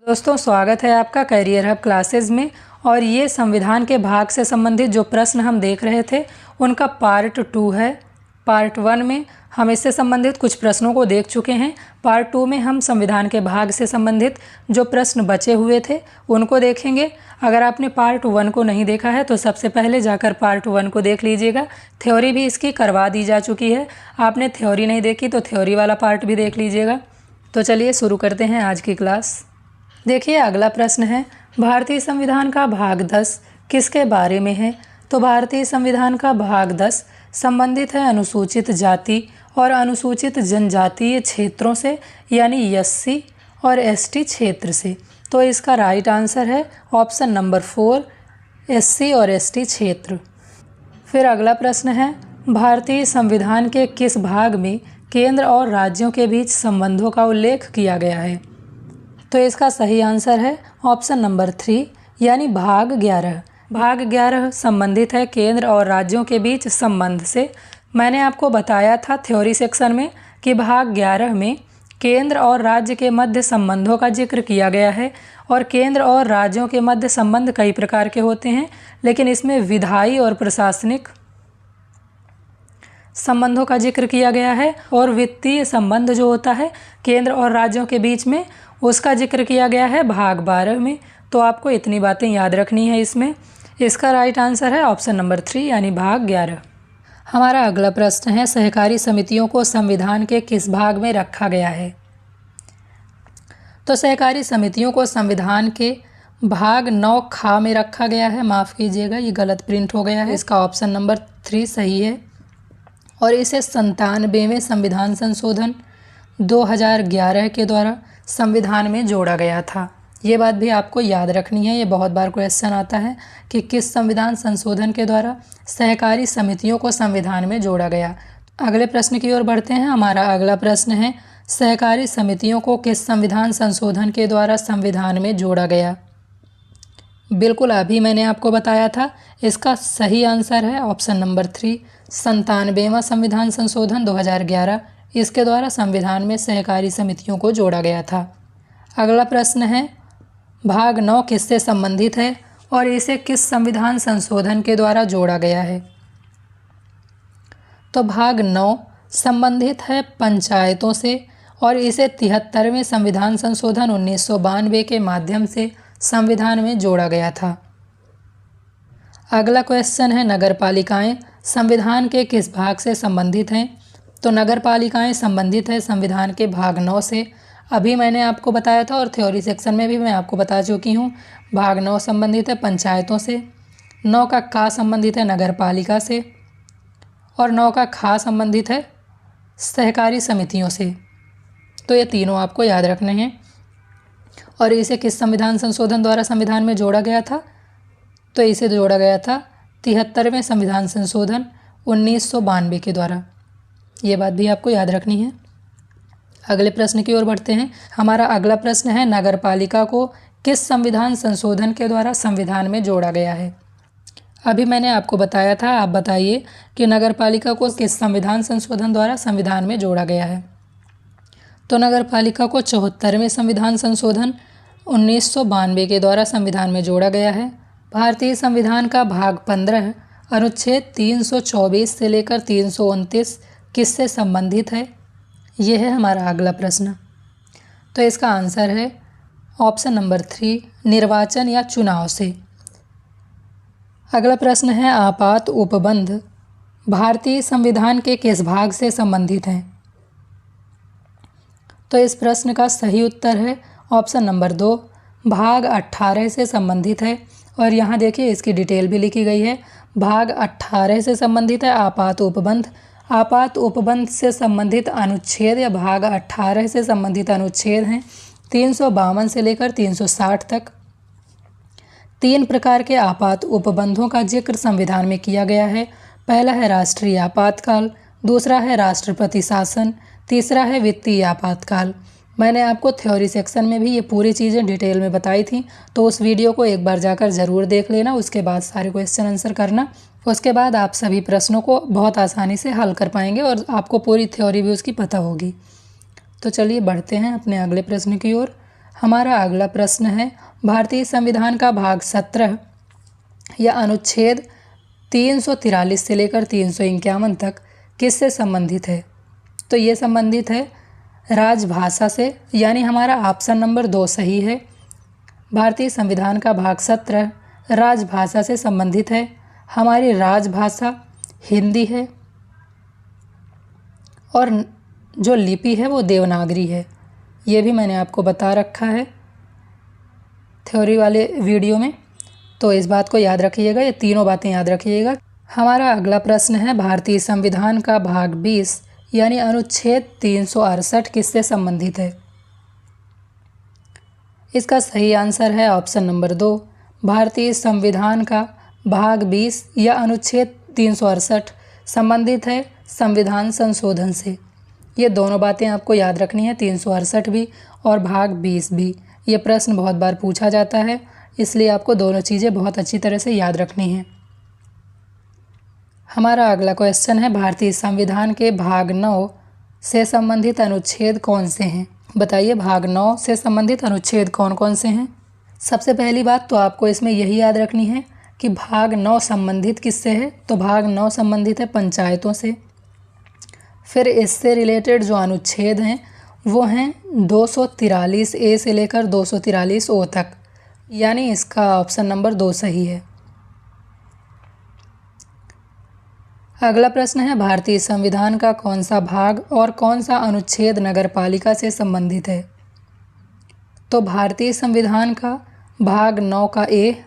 दोस्तों, स्वागत है आपका करियर हब क्लासेस में। और ये संविधान के भाग से संबंधित जो प्रश्न हम देख रहे थे उनका पार्ट 2 है। पार्ट 1 में हम इससे संबंधित कुछ प्रश्नों को देख चुके हैं। पार्ट 2 में हम संविधान के भाग से संबंधित जो प्रश्न बचे हुए थे उनको देखेंगे। अगर आपने पार्ट 1 को नहीं देखा है तो सबसे पहले जाकर पार्ट 1 को देख लीजिएगा। थ्योरी भी इसकी करवा दी जा चुकी है। आपने थ्योरी नहीं देखी तो थ्योरी वाला पार्ट भी देख लीजिएगा। तो चलिए शुरू करते हैं आज की क्लास। देखिए, अगला प्रश्न है, भारतीय संविधान का भाग 10 किसके बारे में है? तो भारतीय संविधान का भाग 10 संबंधित है अनुसूचित जाति और अनुसूचित जनजातीय क्षेत्रों से, यानी एससी और एसटी क्षेत्र से। तो इसका राइट आंसर है ऑप्शन नंबर 4, एससी और एसटी क्षेत्र। फिर अगला प्रश्न है, भारतीय संविधान के किस भाग में केंद्र और राज्यों के बीच संबंधों का उल्लेख किया गया है? तो इसका सही आंसर है ऑप्शन नंबर 3, यानी भाग 11। भाग 11 संबंधित है केंद्र और राज्यों के बीच संबंध से। मैंने आपको बताया था थ्योरी सेक्शन में कि भाग 11 में केंद्र और राज्य के मध्य संबंधों का जिक्र किया गया है। और केंद्र और राज्यों के मध्य संबंध कई प्रकार के होते हैं, लेकिन इसमें विधायी और प्रशासनिक संबंधों का जिक्र किया गया है। और वित्तीय संबंध जो होता है केंद्र और राज्यों के बीच में, उसका जिक्र किया गया है भाग 12 में। तो आपको इतनी बातें याद रखनी है इसमें। इसका राइट आंसर है ऑप्शन नंबर 3, यानी भाग 11। हमारा अगला प्रश्न है, सहकारी समितियों को संविधान के किस भाग में रखा गया है? तो सहकारी समितियों को संविधान के भाग 9 खा में रखा गया है। माफ़ कीजिएगा, ये गलत प्रिंट हो गया है। इसका ऑप्शन नंबर 3 सही है। और इसे 97वें संविधान संशोधन 2011 के द्वारा संविधान में जोड़ा गया था। ये बात भी आपको याद रखनी है। ये बहुत बार क्वेश्चन आता है कि किस संविधान संशोधन के द्वारा सहकारी समितियों को संविधान में जोड़ा गया। अगले प्रश्न की ओर बढ़ते हैं। हमारा अगला प्रश्न है, सहकारी समितियों को किस संविधान संशोधन के द्वारा संविधान में जोड़ा गया? बिल्कुल अभी मैंने आपको बताया था। इसका सही आंसर है ऑप्शन नंबर 3, 97वां संविधान संशोधन 2011। इसके द्वारा संविधान में सहकारी समितियों को जोड़ा गया था। अगला प्रश्न है, भाग 9 किससे संबंधित है और इसे किस संविधान संशोधन के द्वारा जोड़ा गया है? तो भाग 9 संबंधित है पंचायतों से और इसे 73वें संविधान संशोधन 1992 के माध्यम से संविधान में जोड़ा गया था। अगला क्वेश्चन है, नगरपालिकाएं संविधान के किस भाग से संबंधित हैं? तो नगरपालिकाएं संबंधित है संविधान के भाग 9 से। अभी मैंने आपको बताया था और थ्योरी सेक्शन में भी मैं आपको बता चुकी हूँ। भाग 9 संबंधित है पंचायतों से, 9 का का संबंधित है नगरपालिका से और 9 का खा संबंधित है सहकारी समितियों से। तो ये तीनों आपको याद रखने हैं। और इसे किस संविधान संशोधन द्वारा संविधान में जोड़ा गया था? तो इसे जोड़ा गया था 73वें संविधान संशोधन 1992 के द्वारा। ये बात भी आपको याद रखनी है। अगले प्रश्न की ओर बढ़ते हैं। हमारा अगला प्रश्न है, नगरपालिका को किस संविधान संशोधन के द्वारा संविधान में जोड़ा गया है? अभी मैंने आपको बताया था। आप बताइए कि नगरपालिका को किस संविधान संशोधन द्वारा संविधान में जोड़ा गया है? तो नगरपालिका को 74वें संविधान संशोधन 1992 के द्वारा संविधान में जोड़ा गया है। भारतीय संविधान का भाग 15 अनुच्छेद 324 से लेकर 329 किससे संबंधित है? यह है हमारा अगला प्रश्न। तो इसका आंसर है ऑप्शन नंबर 3, निर्वाचन या चुनाव से। अगला प्रश्न है, आपात उपबंध भारतीय संविधान के किस भाग से संबंधित हैं? तो इस प्रश्न का सही उत्तर है ऑप्शन नंबर 2, भाग 18 से संबंधित है। और यहाँ देखिए इसकी डिटेल भी लिखी गई है। भाग 18 से संबंधित है आपात उपबंध। आपात उपबंध से संबंधित अनुच्छेद या भाग 18 से संबंधित अनुच्छेद हैं 352 से लेकर 360 तक। 3 प्रकार के आपात उपबंधों का जिक्र संविधान में किया गया है। पहला है राष्ट्रीय आपातकाल, दूसरा है राष्ट्रपति शासन, तीसरा है वित्तीय आपातकाल। मैंने आपको थ्योरी सेक्शन में भी ये पूरी चीज़ें डिटेल में बताई थी, तो उस वीडियो को एक बार जाकर ज़रूर देख लेना। उसके बाद सारे क्वेश्चन आंसर करना। उसके बाद आप सभी प्रश्नों को बहुत आसानी से हल कर पाएंगे और आपको पूरी थ्योरी भी उसकी पता होगी। तो चलिए बढ़ते हैं अपने अगले प्रश्न की ओर। हमारा अगला प्रश्न है, भारतीय संविधान का भाग 17 या अनुच्छेद 343 से लेकर 351 तक किससे संबंधित है? तो ये संबंधित है राजभाषा से, यानी हमारा ऑप्शन नंबर 2 सही है। भारतीय संविधान का भाग 17 राजभाषा से संबंधित है। हमारी राजभाषा हिंदी है और जो लिपि है वो देवनागरी है। ये भी मैंने आपको बता रखा है थ्योरी वाले वीडियो में, तो इस बात को याद रखिएगा, ये तीनों बातें याद रखिएगा। हमारा अगला प्रश्न है, भारतीय संविधान का भाग 20 यानी अनुच्छेद 368 किससे संबंधित है? इसका सही आंसर है ऑप्शन नंबर 2। भारतीय संविधान का भाग 20 या अनुच्छेद 368 संबंधित है संविधान संशोधन से। ये दोनों बातें आपको याद रखनी है, 368 भी और भाग 20 भी। ये प्रश्न बहुत बार पूछा जाता है, इसलिए आपको दोनों चीज़ें बहुत अच्छी तरह से याद रखनी हैं। हमारा अगला क्वेश्चन है, भारतीय संविधान के भाग 9 से संबंधित अनुच्छेद कौन से हैं? बताइए, भाग 9 से संबंधित अनुच्छेद कौन कौन से हैं? सबसे पहली बात तो आपको इसमें यही याद रखनी है कि भाग 9 संबंधित किससे है? तो भाग 9 संबंधित है पंचायतों से। फिर इससे रिलेटेड जो अनुच्छेद हैं वो हैं 243 ए से लेकर 243 ओ तक, यानी इसका ऑप्शन नंबर 2 सही है। अगला प्रश्न है, भारतीय संविधान का कौन सा भाग और कौन सा अनुच्छेद नगरपालिका से संबंधित है? तो भारतीय संविधान का भाग 9 का ए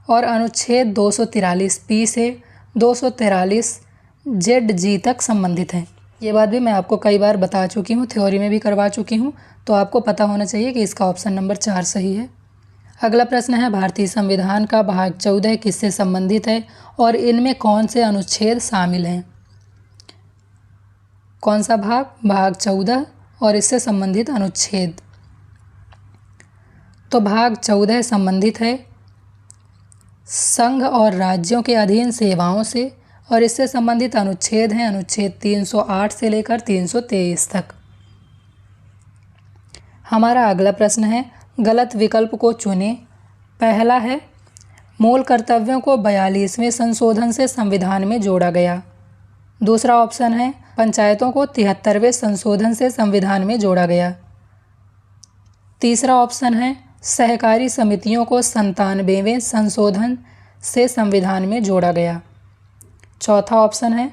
और अनुच्छेद 243 पी से 243 जेड जी तक संबंधित हैं। ये बात भी मैं आपको कई बार बता चुकी हूँ, थ्योरी में भी करवा चुकी हूँ, तो आपको पता होना चाहिए कि इसका ऑप्शन नंबर 4 सही है। अगला प्रश्न है, भारतीय संविधान का भाग 14 किससे संबंधित है और इनमें कौन से अनुच्छेद शामिल हैं? कौन सा भाग? भाग 14 और इससे संबंधित अनुच्छेद। तो भाग 14 संबंधित है संघ और राज्यों के अधीन सेवाओं से और इससे संबंधित अनुच्छेद हैं अनुच्छेद 308 से लेकर 323 तक। हमारा अगला प्रश्न है, गलत विकल्प को चुनें। पहला है, मूल कर्तव्यों को 42वें संशोधन से संविधान में जोड़ा गया। दूसरा ऑप्शन है, पंचायतों को 73वें संशोधन से संविधान में जोड़ा गया। तीसरा ऑप्शन है, सहकारी समितियों को 97वें संशोधन से संविधान में जोड़ा गया। चौथा ऑप्शन है,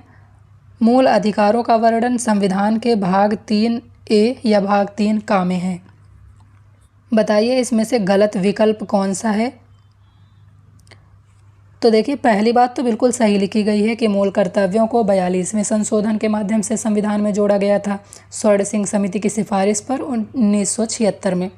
मूल अधिकारों का वर्णन संविधान के भाग 3 ए या भाग 3 का में है। बताइए इसमें से गलत विकल्प कौन सा है? तो देखिए, पहली बात तो बिल्कुल सही लिखी गई है कि मूल कर्तव्यों को 42वें संशोधन के माध्यम से संविधान में जोड़ा गया था, स्वर्ण सिंह समिति की सिफारिश पर 1976 में।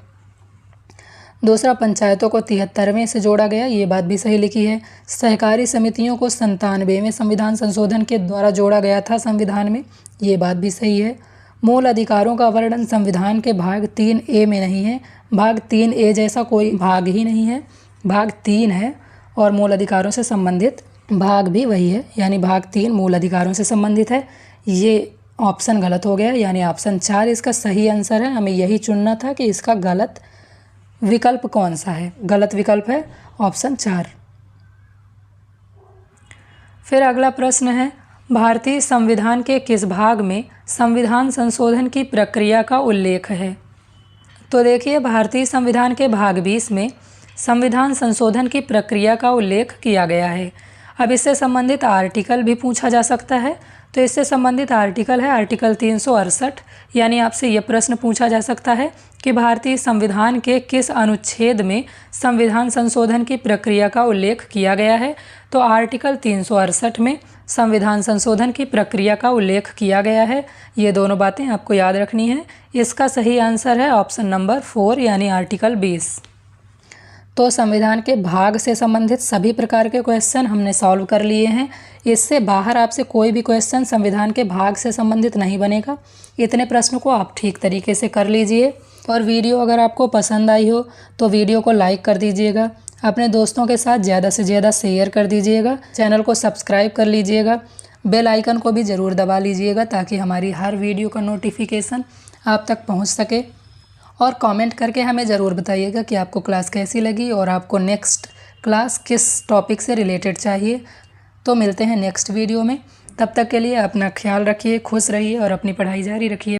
दूसरा, पंचायतों को 73वें से जोड़ा गया, ये बात भी सही लिखी है। सहकारी समितियों को 97वें संविधान संशोधन के द्वारा जोड़ा गया था संविधान में, ये बात भी सही है। मूल अधिकारों का वर्णन संविधान के भाग 3 ए में नहीं है, भाग 3 ए जैसा कोई भाग ही नहीं है, भाग 3 है और मूल अधिकारों से संबंधित भाग भी वही है, यानी भाग 3 मूल अधिकारों से संबंधित है। ये ऑप्शन गलत हो गया, यानी ऑप्शन 4 इसका सही आंसर है। हमें यही चुनना था कि इसका गलत विकल्प कौन सा है। गलत विकल्प है ऑप्शन 4। फिर अगला प्रश्न है, भारतीय संविधान के किस भाग में संविधान संशोधन की प्रक्रिया का उल्लेख है? तो देखिए, भारतीय संविधान के भाग 20 में संविधान संशोधन की प्रक्रिया का उल्लेख किया गया है। अब इससे संबंधित आर्टिकल भी पूछा जा सकता है, तो इससे संबंधित आर्टिकल है आर्टिकल 368, यानी आपसे यह प्रश्न पूछा जा सकता है कि भारतीय संविधान के किस अनुच्छेद में संविधान संशोधन की प्रक्रिया का उल्लेख किया गया है? तो आर्टिकल 368 में संविधान संशोधन की प्रक्रिया का उल्लेख किया गया है। ये दोनों बातें आपको याद रखनी है। इसका सही आंसर है ऑप्शन नंबर 4, यानी आर्टिकल 20। तो संविधान के भाग से संबंधित सभी प्रकार के क्वेश्चन हमने सॉल्व कर लिए हैं। इससे बाहर आपसे कोई भी क्वेश्चन संविधान के भाग से संबंधित नहीं बनेगा। इतने प्रश्नों को आप ठीक तरीके से कर लीजिए। और वीडियो अगर आपको पसंद आई हो तो वीडियो को लाइक कर दीजिएगा, अपने दोस्तों के साथ ज़्यादा से ज़्यादा शेयर कर दीजिएगा, चैनल को सब्सक्राइब कर लीजिएगा, बेल आइकन को भी ज़रूर दबा लीजिएगा ताकि हमारी हर वीडियो का नोटिफिकेशन आप तक पहुँच सके। और कमेंट करके हमें ज़रूर बताइएगा कि आपको क्लास कैसी लगी और आपको नेक्स्ट क्लास किस टॉपिक से रिलेटेड चाहिए। तो मिलते हैं नेक्स्ट वीडियो में। तब तक के लिए अपना ख्याल रखिए, खुश रहिए और अपनी पढ़ाई जारी रखिए।